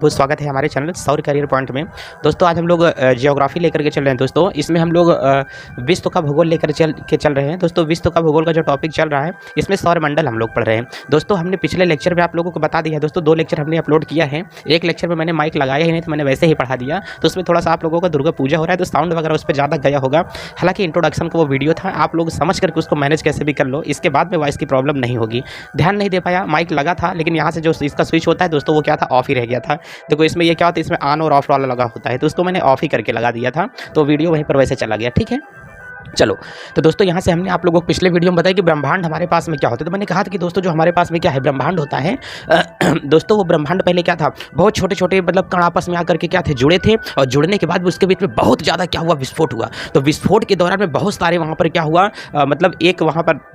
बहुत स्वागत है हमारे चैनल सौर करियर पॉइंट में। दोस्तों आज हम लोग जियोग्राफी लेकर के चल रहे हैं। दोस्तों इसमें हम लोग विश्व का भूगोल लेकर चल रहे हैं। दोस्तों विश्व का भूगोल का जो टॉपिक चल रहा है इसमें सौरमंडल हम लोग पढ़ रहे हैं। दोस्तों हमने पिछले लेक्चर में आप लोगों को बता दिया है। दोस्तों 2 लेक्चर हमने अपलोड किया है। एक लेक्चर में मैंने माइक लगाया ही नहीं, तो मैंने वैसे ही पढ़ा दिया। तो उसमें थोड़ा सा आप लोगों का दुर्गा पूजा हो रहा है तो साउंड वगैरह उस पर ज़्यादा गया होगा। हालांकि इंट्रोडक्शन का वो वीडियो था, आप लोग समझ करके उसको मैनेज कैसे भी कर लो, इसके बाद में वॉइस की प्रॉब्लम नहीं होगी। ध्यान नहीं दे पाया, माइक लगा था लेकिन यहाँ से जो इसका स्विच होता है दोस्तों वो क्या था, ऑफ ही रह गया था। देखो इसमें ये क्या होता है, इसमें ऑन और ऑफ वाला लगा होता है, तो उसको मैंने ऑफ ही करके लगा दिया था, तो वीडियो वहीं पर वैसे चला गया। ठीक है, चलो तो दोस्तों यहाँ से हमने आप लोगों को पिछले वीडियो में बताया कि ब्रह्मांड हमारे पास में क्या होता है। तो मैंने कहा था कि दोस्तों जो हमारे पास में क्या है, ब्रह्मांड होता है। दोस्तों वो ब्रह्मांड पहले क्या था, बहुत छोटे छोटे मतलब कण आपस में आकर के क्या थे, जुड़े थे, और जुड़ने के बाद उसके बीच में बहुत ज़्यादा क्या हुआ, विस्फोट हुआ। तो विस्फोट के दौरान में बहुत सारे वहाँ पर क्या हुआ, मतलब एक वहाँ पर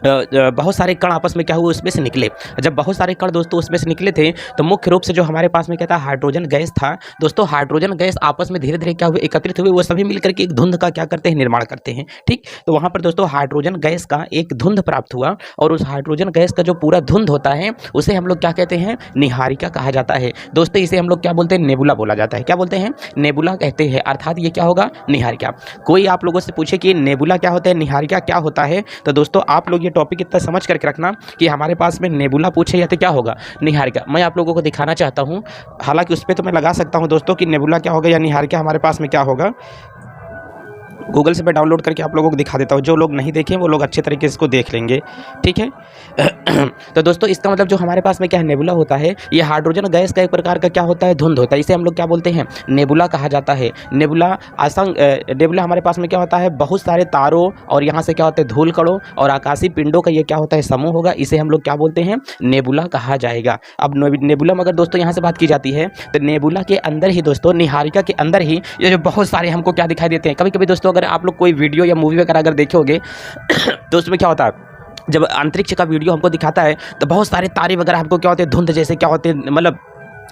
बहुत सारे कण आपस में क्या हुए, उसमें से निकले। जब बहुत सारे कण दोस्तों उसमें से निकले थे तो मुख्य रूप से जो हमारे पास में क्या था, हाइड्रोजन गैस था। दोस्तों हाइड्रोजन गैस आपस में धीरे धीरे क्या हुए, एकत्रित हुए, वो सभी मिलकर के एक धुंध का क्या करते हैं, निर्माण करते हैं। ठीक, तो वहाँ पर दोस्तों हाइड्रोजन गैस का एक धुंध प्राप्त हुआ, और उस हाइड्रोजन गैस का जो पूरा धुंध होता है उसे हम लोग क्या कहते हैं, निहारिका कहा जाता है। दोस्तों इसे हम लोग क्या बोलते हैं, नेबुला बोला जाता है। क्या बोलते हैं, नेबुला कहते हैं, अर्थात ये क्या होगा, निहारिका। कोई आप लोगों से पूछे कि नेबुला क्या होता है, निहारिका क्या होता है, तो दोस्तों आप लोग ये टॉपिक इतना समझ करके रखना कि हमारे पास में नेबुला पूछे या तो क्या होगा, निहारिका। मैं आप लोगों को दिखाना चाहता हूं, हालांकि उस पर तो मैं लगा सकता हूं दोस्तों कि नेबुला क्या होगा या निहारिका हमारे पास में क्या होगा। गूगल से मैं डाउनलोड करके आप लोगों को दिखा देता हूँ, जो लोग नहीं देखें वो लोग अच्छे तरीके से इसको देख लेंगे। ठीक है, तो दोस्तों इसका मतलब जो हमारे पास में क्या है, नेबुला होता है, ये हाइड्रोजन गैस का एक प्रकार का क्या होता है, धुंध होता है। इसे हम लोग क्या बोलते हैं, नेबुला कहा जाता है। नेबुला नेबुला हमारे पास में क्या होता है, बहुत सारे तारों और यहाँ से क्या होता है, धूल कणों और आकाशीय पिंडों का ये क्या होता है, समूह होगा। इसे हम लोग क्या बोलते हैं, नेबुला कहा जाएगा। अब नेबुला में अगर दोस्तों यहाँ से बात की जाती है तो नेबुला के अंदर ही दोस्तों, निहारिका के अंदर ही ये जो बहुत सारे हमको क्या दिखाई देते हैं। कभी कभी दोस्तों अगर आप लोग कोई वीडियो या मूवी वगैरह अगर देखोगे तो उसमें क्या होता है, जब अंतरिक्ष का वीडियो हमको दिखाता है तो बहुत सारे तारे वगैरह हमको क्या होते हैं, धुंध जैसे क्या होते हैं, मतलब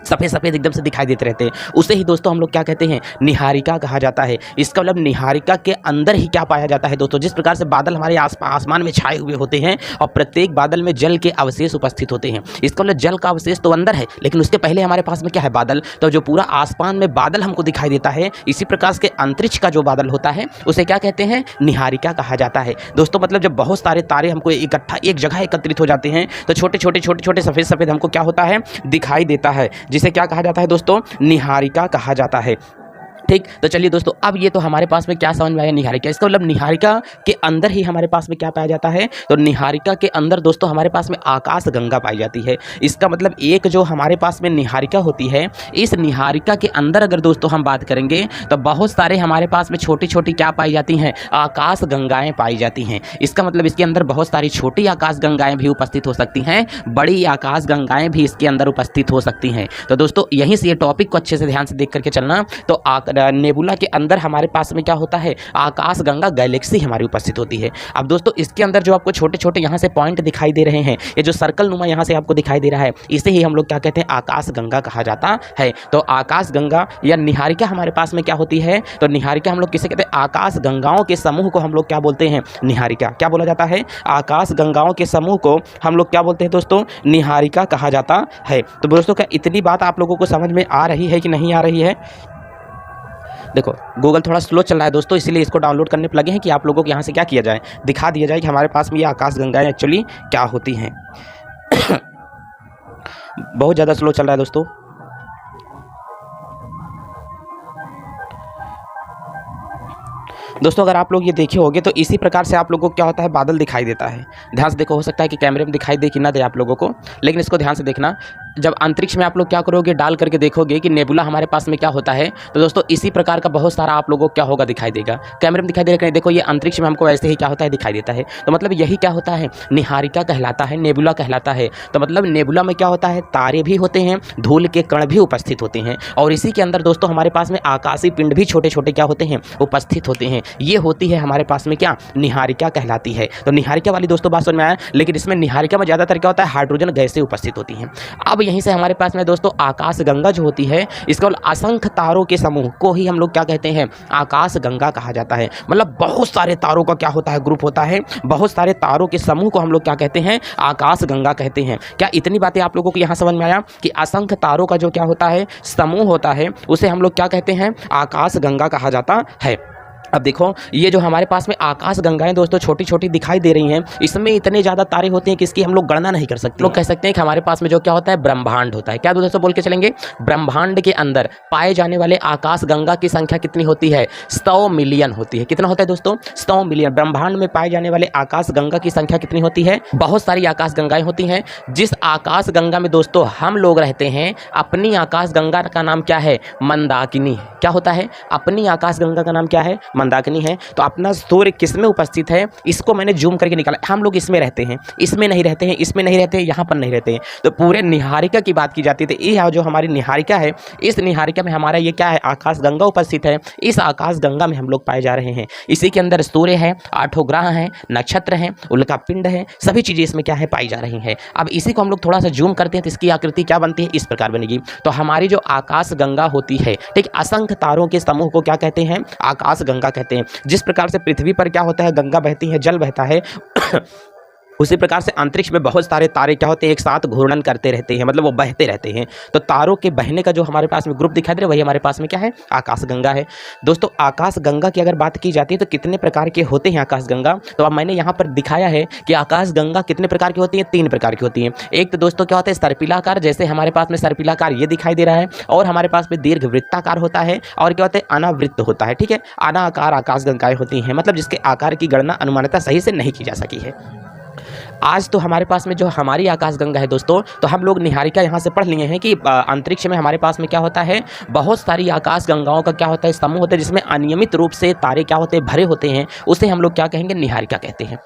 सफ़ेद सफ़ेद एकदम से दिखाई देते रहते हैं। उसे ही दोस्तों हम लोग क्या कहते हैं, निहारिका कहा जाता है। इसका मतलब निहारिका के अंदर ही क्या पाया जाता है दोस्तों, जिस प्रकार से बादल हमारे आसमान में छाए हुए होते हैं और प्रत्येक बादल में जल के अवशेष उपस्थित होते हैं। इसका मतलब जल का अवशेष तो अंदर है, लेकिन उसके पहले हमारे पास में क्या है, बादल। तो जो पूरा आसमान में बादल हमको दिखाई देता है, इसी प्रकार के अंतरिक्ष का जो बादल होता है उसे क्या कहते हैं, निहारिका कहा जाता है। दोस्तों मतलब जब बहुत सारे तारे हमको इकट्ठा एक जगह एकत्रित हो जाते हैं तो छोटे छोटे सफ़ेद सफ़ेद हमको क्या होता है, दिखाई देता है, जिसे क्या कहा जाता है दोस्तों, निहारिका कहा जाता है। ठीक, तो चलिए दोस्तों अब ये तो हमारे पास में क्या समझ में आया, निहारिका। इसका मतलब निहारिका के अंदर ही हमारे पास में क्या पाया जाता है, तो निहारिका के अंदर दोस्तों हमारे पास में आकाश गंगा पाई जाती है। इसका मतलब एक जो हमारे पास में निहारिका होती है, इस निहारिका के अंदर अगर दोस्तों हम बात करेंगे तो बहुत सारे हमारे पास में छोटी छोटी क्या पाई जाती हैं, आकाश गंगाएँ पाई जाती हैं। इसका मतलब इसके अंदर बहुत सारी छोटी आकाश गंगाएँ भी उपस्थित हो सकती हैं, बड़ी आकाश गंगाएँ भी इसके अंदर उपस्थित हो सकती हैं। तो दोस्तों यहीं से ये टॉपिक को अच्छे से ध्यान से देख करके चलना। तो नेबुला के अंदर हमारे पास में क्या होता है, आकाश गंगा गैलेक्सी हमारी उपस्थित होती है। अब दोस्तों इसके अंदर जो आपको छोटे छोटे यहाँ से पॉइंट दिखाई दे रहे हैं, ये जो सर्कल नुमा यहाँ से आपको दिखाई दे रहा है, इसे ही हम लोग क्या कहते हैं, आकाश गंगा कहा जाता है। तो आकाश गंगा या निहारिका हमारे पास में क्या होती है, तो निहारिका हम लोग किसे कहते हैं, आकाश गंगाओं के समूह को हम लोग क्या बोलते हैं, निहारिका। क्या बोला जाता है, आकाश गंगाओं के समूह को हम लोग क्या बोलते हैं दोस्तों, निहारिका कहा जाता है। तो दोस्तों क्या इतनी बात आप लोगों को समझ में आ रही है कि नहीं आ रही है। देखो गूगल थोड़ा स्लो चल रहा है दोस्तों, इसीलिए इसको डाउनलोड करने पर लगे हैं कि आप लोगों को यहाँ से क्या किया जाए, दिखा दिया जाए कि हमारे पास में ये आकाश गंगाएं एक्चुअली क्या होती हैं। बहुत ज़्यादा स्लो चल रहा है दोस्तों। दोस्तों अगर आप लोग ये देखे होंगे तो इसी प्रकार से आप लोगों को क्या होता है, बादल दिखाई देता है। ध्यान से देखो, हो सकता है कि कैमरे में दिखाई दे कि ना दे आप लोगों को, लेकिन इसको ध्यान से देखना। जब अंतरिक्ष में आप लोग क्या करोगे, डाल करके देखोगे कि नेबुला हमारे पास में क्या होता है, तो दोस्तों इसी प्रकार का बहुत सारा आप लोगों को क्या होगा, दिखाई देगा। कैमरे में दिखाई दे रहा है, देखो ये अंतरिक्ष में हमको ऐसे ही क्या होता है, दिखाई देता है। तो मतलब यही क्या होता है, निहारिका कहलाता है, नेबुला कहलाता है। तो मतलब नेबुला में क्या होता है, तारे भी होते हैं, धूल के कण भी उपस्थित होते हैं, और इसी के अंदर दोस्तों हमारे पास में आकाशीय पिंड भी छोटे छोटे क्या होते हैं, उपस्थित होते हैं। ये होती है हमारे पास में क्या, निहारिका कहलाती है। तो निहारिका वाली दोस्तों बात समझ में आया। लेकिन इसमें निहारिका में ज़्यादातर क्या होता है, हाइड्रोजन गैसें उपस्थित होती हैं। अब अब यहीं से हमारे पास में दोस्तों आकाश गंगा जो होती है, इसको असंख्य तारों के समूह को ही हम लोग क्या कहते हैं, आकाश गंगा कहा जाता है। मतलब बहुत सारे तारों का क्या होता है, ग्रुप होता है, बहुत सारे तारों के समूह को हम लोग क्या कहते हैं, आकाश गंगा कहते हैं। क्या इतनी बातें आप लोगों को यहाँ समझ में आया कि असंख्य तारों का जो क्या होता है, समूह होता है, उसे हम लोग क्या कहते हैं, आकाश गंगा कहा जाता है। अब देखो ये जो हमारे पास में आकाश गंगाएं दोस्तों छोटी छोटी दिखाई दे रही हैं, इसमें इतने ज़्यादा तारे होते हैं कि इसकी हम लोग गणना नहीं कर सकते। लोग कह सकते हैं कि हमारे पास में जो क्या होता है, ब्रह्मांड होता है। क्या दोस्तों बोल के चलेंगे, ब्रह्मांड के अंदर पाए जाने वाले आकाश गंगा की संख्या कितनी होती है, 100 मिलियन होती है। कितना होता है दोस्तों, 100 मिलियन। ब्रह्मांड में पाए जाने वाले आकाश गंगा की संख्या कितनी होती है, बहुत सारी आकाश गंगाएं होती हैं। जिस आकाश गंगा में दोस्तों हम लोग रहते हैं, अपनी आकाश गंगा का नाम क्या है, मंदाकिनी। क्या होता है, अपनी आकाश गंगा का नाम क्या है, मंदाकिनी है। तो अपना सूर्य किस में उपस्थित है, इसको मैंने जूम करके निकाला। हम लोग इसमें रहते हैं, इसमें नहीं रहते हैं, इसमें नहीं रहते हैं, यहाँ पर नहीं रहते हैं। तो पूरे निहारिका की बात की जाती है। तो ये जो हमारी निहारिका है, इस निहारिका में हमारा ये क्या है, आकाश गंगा उपस्थित है। इस आकाश गंगा में हम लोग पाए जा रहे हैं। इसी के अंदर सूर्य है, 8 ग्रह हैं, नक्षत्र हैं, उल्का पिंड है, सभी चीज़ें इसमें क्या है, पाई जा रही हैं। अब इसी को हम लोग थोड़ा सा जूम करते हैं तो इसकी आकृति क्या बनती है, इस प्रकार बनेगी। तो हमारी जो आकाश गंगा होती है, ठीक, असंख्य तारों के समूह को क्या कहते हैं, आकाश गंगा कहते हैं। जिस प्रकार से पृथ्वी पर क्या होता है, गंगा बहती है, जल बहता है उसी प्रकार से अंतरिक्ष में बहुत सारे तारे क्या होते हैं, एक साथ घूर्णन करते रहते हैं, मतलब वो बहते रहते हैं। तो तारों के बहने का जो हमारे पास में ग्रुप दिखाई दे रहा है, वही हमारे पास में क्या है, आकाश गंगा है। दोस्तों आकाश गंगा की अगर बात की जाती है तो कितने प्रकार के होते हैं आकाश गंगा, तो अब मैंने यहाँ पर दिखाया है कि आकाश गंगा कितने प्रकार की होती है, 3 प्रकार की होती हैं। एक तो दोस्तों क्या होता है, सर्पिलाकार, जैसे हमारे पास में सर्पिलाकार ये दिखाई दे रहा है, और हमारे पास में दीर्घ वृत्ताकार होता है, और क्या होता है, अनावृत्त होता है। ठीक है, अनाकार आकाश गंगाएं होती हैं, मतलब जिसके आकार की गणना अनुमानतः सही से नहीं की जा सकी है। आज तो हमारे पास में जो हमारी आकाश गंगा है दोस्तों, तो हम लोग निहारिका यहाँ से पढ़ लिए हैं कि अंतरिक्ष में हमारे पास में क्या होता है, बहुत सारी आकाश गंगाओं का क्या होता है, समूह होता है, जिसमें अनियमित रूप से तारे क्या होते हैं, भरे होते हैं, उसे हम लोग क्या कहेंगे, निहारिका कहते हैं।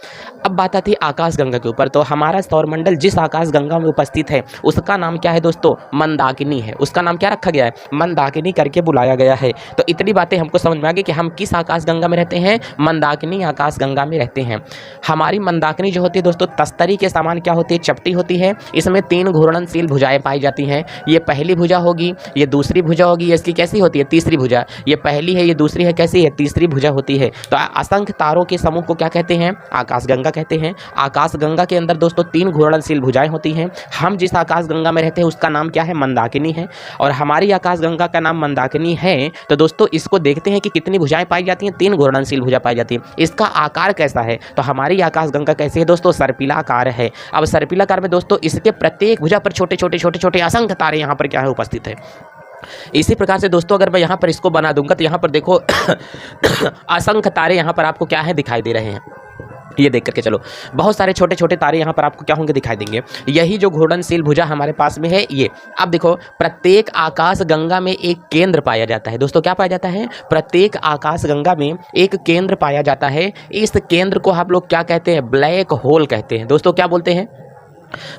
अब बात आती है आकाश गंगा के ऊपर। तो हमारा सौरमंडल जिस आकाश गंगा में उपस्थित है, उसका नाम क्या है दोस्तों, मंदाकिनी है। उसका नाम क्या रखा गया है, मंदाकिनी करके बुलाया गया है। तो इतनी बातें हमको समझ में आ गई कि हम किस आकाश गंगा में रहते हैं, मंदाकिनी आकाश गंगा में रहते हैं। हमारी मंदाकिनी जो होती है दोस्तों, तस्तरी के समान क्या होती है, चपटी होती है। इसमें 3 घूर्णनशील भुजाएं पाई जाती हैं। ये पहली भुजा होगी, ये दूसरी भुजा होगी, इसकी कैसी होती है, तीसरी भुजा। ये पहली है, ये दूसरी है, कैसी है, तीसरी भुजा होती है। तो असंख्य तारों के समूह को क्या कहते हैं, आकाश गंगा कहते हैं। आकाश गंगा के अंदर दोस्तों 3 घूर्णनशील भुजाएं होती हैं। हम जिस आकाश गंगा में रहते हैं उसका नाम क्या है, मंदाकिनी है। और हमारी आकाश गंगा का नाम मंदाकिनी है। तो दोस्तों इसको देखते हैं कि कितनी भुजाएं पाई जाती हैं, 3 घूर्णनशील भुजा पाई जाती है। इसका आकार कैसा है, तो हमारी आकाश गंगा कैसी है दोस्तों, सर्पिलाकार है। अब सर्पिलाकार में दोस्तों इसके प्रत्येक भुजा पर छोटे छोटे असंख्य तारे यहाँ पर क्या है, उपस्थित है। इसी प्रकार से दोस्तों अगर मैं यहाँ पर इसको बना दूंगा तो यहाँ पर देखो असंख्य तारे यहाँ पर आपको क्या है, दिखाई दे रहे हैं। ये देख करके चलो, बहुत सारे छोटे छोटे तारे यहाँ पर आपको क्या होंगे, दिखाई देंगे। यही जो घूर्णनशील भुजा हमारे पास में है ये। अब देखो प्रत्येक आकाश गंगा में एक केंद्र पाया जाता है। दोस्तों क्या पाया जाता है, प्रत्येक आकाश गंगा में एक केंद्र पाया जाता है। इस केंद्र को हम लोग क्या कहते हैं, ब्लैक होल कहते हैं। दोस्तों क्या बोलते हैं,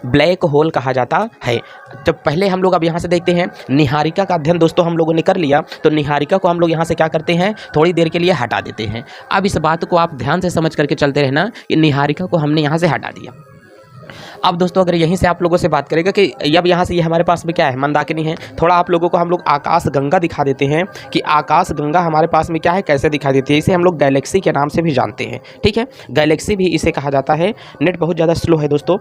ब्लैक होल कहा जाता है। तो पहले हम लोग अब यहाँ से देखते हैं, निहारिका का अध्ययन दोस्तों हम लोगों ने कर लिया। तो निहारिका को हम लोग यहाँ से क्या करते हैं, थोड़ी देर के लिए हटा देते हैं। अब इस बात को आप ध्यान से समझ करके चलते रहना कि निहारिका को हमने यहाँ से हटा दिया। अब दोस्तों अगर यहीं से आप लोगों से बात करेगा कि अब यहाँ से ये हमारे पास में क्या है, मंदाकिनी है। थोड़ा आप लोगों को हम लोग आकाश गंगा दिखा देते हैं कि आकाश गंगा हमारे पास में क्या है, कैसे दिखाई देती है। इसे हम लोग गैलेक्सी के नाम से भी जानते हैं। ठीक है, गैलेक्सी भी इसे कहा जाता है। नेट बहुत ज़्यादा स्लो है दोस्तों।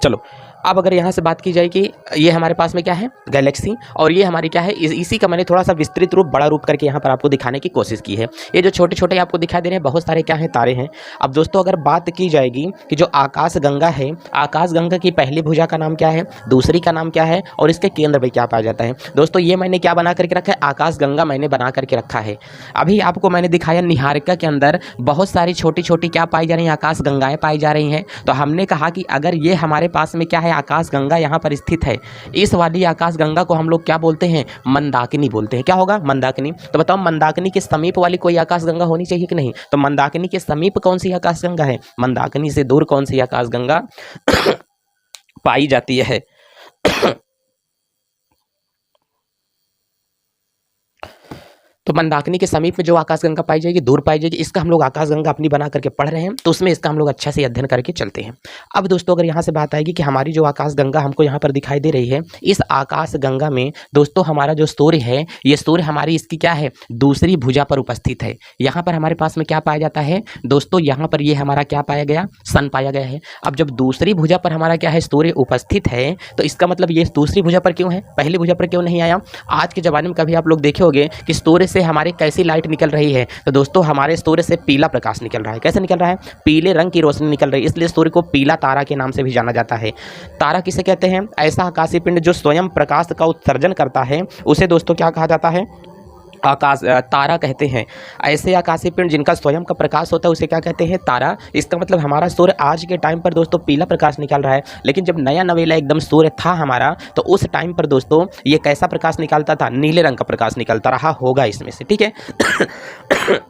चलो अब अगर यहाँ से बात की जाए कि ये हमारे पास में क्या है, गैलेक्सी, और ये हमारी क्या है, इसी का मैंने थोड़ा सा विस्तृत रूप, बड़ा रूप करके यहाँ पर आपको दिखाने की कोशिश की है। ये जो छोटे छोटे आपको दिखाई दे रहे हैं, बहुत सारे क्या हैं, तारे हैं। अब दोस्तों अगर बात की जाएगी कि जो आकाश गंगा है, आकाश गंगा की पहली भुजा का नाम क्या है, दूसरी का नाम क्या है, और इसके केंद्र में क्या पाया जाता है। दोस्तों ये मैंने क्या बना करके रखा है, आकाश गंगा मैंने बना करके रखा है। अभी आपको मैंने दिखाया निहारिका के अंदर बहुत सारी छोटी छोटी क्या पाई जा रही हैं, आकाश गंगाएँ पाई जा रही हैं। तो हमने कहा कि अगर ये हमारे पास में क्या है, आकाश गंगा यहाँ पर स्थित है, इस वाली आकाश गंगा को हम लोग क्या बोलते हैं, मंदाकिनी बोलते हैं। क्या होगा, मंदाकिनी। तो बताओ मंदाकिनी के समीप वाली कोई आकाश गंगा होनी चाहिए कि नहीं, तो मंदाकिनी के समीप कौन सी आकाश गंगा है, मंदाकिनी से दूर कौन सी आकाश गंगा पाई जाती है। तो मंदाकिनी के समीप में जो आकाशगंगा पाई जाएगी, दूर पाई जाएगी, इसका हम लोग आकाशगंगा अपनी बना करके पढ़ रहे हैं, तो उसमें इसका हम लोग अच्छा से अध्ययन करके चलते हैं। अब दोस्तों अगर यहाँ से बात आएगी कि हमारी जो आकाशगंगा हमको यहाँ पर दिखाई दे रही है, इस आकाशगंगा में दोस्तों हमारा जो सूर्य है, ये सूर्य हमारी इसकी क्या है, दूसरी भुजा पर उपस्थित है। यहाँ पर हमारे पास में क्या पाया जाता है दोस्तों, यहाँ पर ये हमारा क्या पाया गया, सन पाया गया है। अब जब दूसरी भुजा पर हमारा क्या है, सूर्य उपस्थित है, तो इसका मतलब ये दूसरी भुजा पर क्यों है, पहली भुजा पर क्यों नहीं आया। आज के ज़माने में कभी आप लोग देखे होंगे कि सूर्य से हमारे कैसी लाइट निकल रही है, तो दोस्तों हमारे सूर्य से पीला प्रकाश निकल रहा है। कैसे निकल रहा है, पीले रंग की रोशनी निकल रही है, इसलिए सूर्य को पीला तारा के नाम से भी जाना जाता है। तारा किसे कहते हैं, ऐसा आकाशीय पिंड जो स्वयं प्रकाश का उत्सर्जन करता है, उसे दोस्तों क्या कहा जाता है, आकाश तारा कहते हैं। ऐसे आकाशीय पिंड जिनका स्वयं का प्रकाश होता है उसे क्या कहते हैं, तारा। इसका मतलब हमारा सूर्य आज के टाइम पर दोस्तों पीला प्रकाश निकाल रहा है, लेकिन जब नया नवेला एकदम सूर्य था हमारा, तो उस टाइम पर दोस्तों ये कैसा प्रकाश निकालता था, नीले रंग का प्रकाश निकलता रहा होगा इसमें से, ठीक है।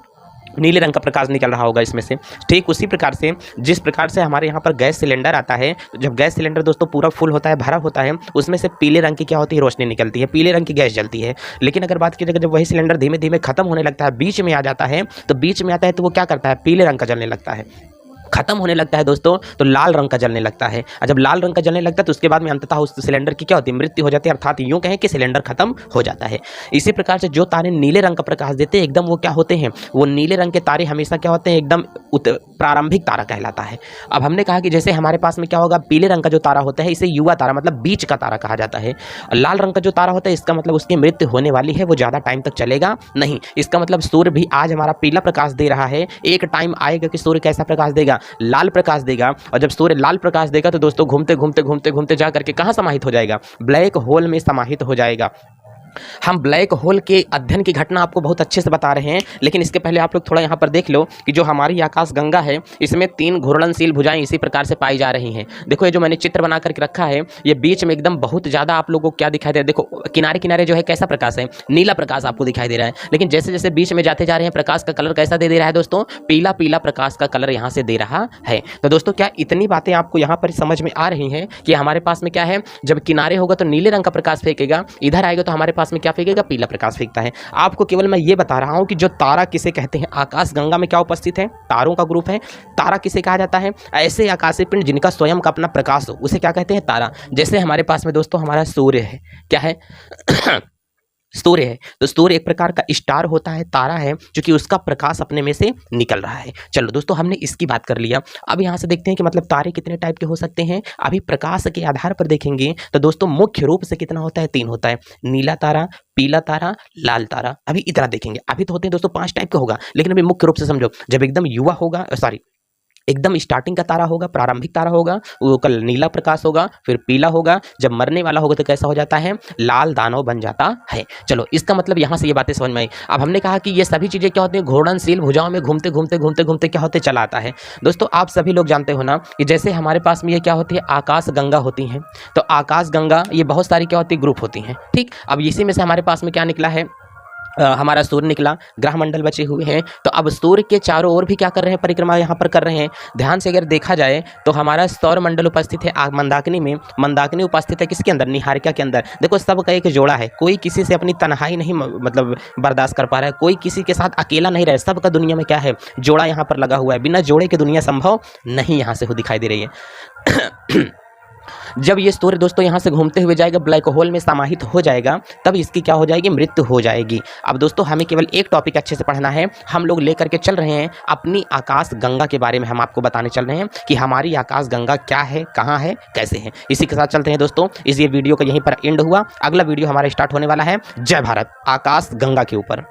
नीले रंग का प्रकाश निकल रहा होगा इसमें से। ठीक उसी प्रकार से जिस प्रकार से हमारे यहाँ पर गैस सिलेंडर आता है, जब गैस सिलेंडर दोस्तों पूरा फुल होता है, भरा होता है, उसमें से पीले रंग की क्या होती है, रोशनी निकलती है, पीले रंग की गैस जलती है। लेकिन अगर बात की जाए जब वही सिलेंडर धीमे धीमे खत्म होने लगता है, बीच में आ जाता है, तो बीच में आता है तो वो क्या करता है, पीले रंग का जलने लगता है। खत्म होने लगता है दोस्तों तो लाल रंग का जलने लगता है, और जब लाल रंग का जलने लगता है तो उसके बाद में अंततः उस सिलेंडर की क्या होती है, मृत्यु हो जाती है, अर्थात यूं कहें कि सिलेंडर खत्म हो जाता है। इसी प्रकार से जो तारे नीले रंग का प्रकाश देते हैं एकदम वो क्या होते हैं, वो नीले रंग के तारे हमेशा क्या होते हैं, एकदम प्रारंभिक तारा कहलाता है। अब हमने कहा कि जैसे हमारे पास में क्या होगा, पीले रंग का जो तारा होता है इसे युवा तारा मतलब बीच का तारा कहा जाता है। लाल रंग का जो तारा होता है इसका मतलब उसकी मृत्यु होने वाली है, वो ज़्यादा टाइम तक चलेगा नहीं। इसका मतलब सूर्य भी आज हमारा पीला प्रकाश दे रहा है, एक टाइम आएगा कि सूर्य कैसा प्रकाश देगा, लाल प्रकाश देगा। और जब सूर्य लाल प्रकाश देगा तो दोस्तों घूमते घूमते घूमते घूमते जा करके कहाँ समाहित हो जाएगा, ब्लैक होल में समाहित हो जाएगा। हम ब्लैक होल के अध्ययन की घटना आपको बहुत अच्छे से बता रहे हैं, लेकिन इसके पहले आप लोग थोड़ा यहाँ पर देख लो कि जो हमारी आकाशगंगा है इसमें 3 घूर्णनशील भुजाएं इसी प्रकार से पाई जा रही हैं। देखो ये जो मैंने चित्र बना करके रखा है, ये बीच में एकदम बहुत ज़्यादा आप लोगों को क्या दिखाई दे रहा है, देखो किनारे किनारे जो है कैसा प्रकाश है, नीला प्रकाश आपको दिखाई दे रहा है। लेकिन जैसे जैसे बीच में जाते जा रहे हैं प्रकाश का कलर कैसा दे रहा है दोस्तों, पीला पीला प्रकाश का कलर यहाँ से दे रहा है। तो दोस्तों क्या इतनी बातें आपको यहाँ पर समझ में आ रही हैं कि हमारे पास में क्या है, जब किनारे होगा तो नीले रंग का प्रकाश फेंकेगा, इधर आएगा तो हमारे पास में क्या फेंकेगा, पीला प्रकाश फेंकता है। आपको केवल मैं ये बता रहा हूं कि जो तारा किसे कहते हैं, आकाशगंगा में क्या उपस्थित है, तारों का ग्रुप है। तारा किसे कहा जाता है, ऐसे आकाशीय पिंड जिनका स्वयं का अपना प्रकाश हो उसे क्या कहते हैं, तारा। जैसे हमारे पास में दोस्तों हमारा सूर्य है, क्या है सूर्य है, तो सूर्य एक प्रकार का स्टार होता है, तारा है, जो कि उसका प्रकाश अपने में से निकल रहा है। चलो दोस्तों हमने इसकी बात कर लिया। अब यहाँ से देखते हैं कि मतलब तारे कितने टाइप के हो सकते हैं। अभी प्रकाश के आधार पर देखेंगे तो दोस्तों मुख्य रूप से कितना होता है, 3 होता है, नीला तारा, पीला तारा, लाल तारा। अभी इतना देखेंगे, अभी तो होते हैं दोस्तों 5 टाइप के होगा, लेकिन अभी मुख्य रूप से समझो, जब एकदम युवा होगा, सॉरी एकदम स्टार्टिंग का तारा होगा, प्रारंभिक तारा होगा, वो कल नीला प्रकाश होगा, फिर पीला होगा, जब मरने वाला होगा तो कैसा हो जाता है, लाल दानव बन जाता है। चलो इसका मतलब यहाँ से ये बातें समझ में आई। अब हमने कहा कि ये सभी चीज़ें क्या होती हैं, घूर्णनशील भुजाओं में घूमते घूमते घूमते घूमते क्या होते चला आता है। दोस्तों आप सभी लोग जानते हो ना कि जैसे हमारे पास में ये क्या होती है, आकाश गंगा होती हैं। तो आकाश गंगा ये बहुत सारी क्या होती है, ग्रुप होती हैं, ठीक। अब इसी में से हमारे पास में क्या निकला है, हमारा सूर्य निकला, ग्रह मंडल बचे हुए हैं। तो अब सूर्य के चारों ओर भी क्या कर रहे हैं, परिक्रमा यहाँ पर कर रहे हैं। ध्यान से अगर देखा जाए तो हमारा सौर मंडल उपस्थित है मंदाकिनी में, मंदाकिनी उपस्थित है किसके अंदर, निहारिका के अंदर। देखो सबका एक जोड़ा है, कोई किसी से अपनी तन्हाई नहीं मतलब बर्दाश्त कर पा रहा है, कोई किसी के साथ अकेला नहीं रहे, सबका दुनिया में क्या है, जोड़ा यहाँ पर लगा हुआ है। बिना जोड़े की दुनिया संभव नहीं यहाँ से दिखाई दे रही है। जब ये सूर्य दोस्तों यहाँ से घूमते हुए जाएगा, ब्लैक होल में समाहित हो जाएगा, तब इसकी क्या हो जाएगी, मृत्यु हो जाएगी। अब दोस्तों हमें केवल एक टॉपिक अच्छे से पढ़ना है, हम लोग लेकर के चल रहे हैं अपनी आकाश गंगा के बारे में। हम आपको बताने चल रहे हैं कि हमारी आकाश गंगा क्या है, कहाँ है, कैसे है। इसी के साथ चलते हैं दोस्तों। इस ये वीडियो का यहीं पर एंड हुआ, अगला वीडियो हमारा स्टार्ट होने वाला है जय भारत आकाश गंगा के ऊपर।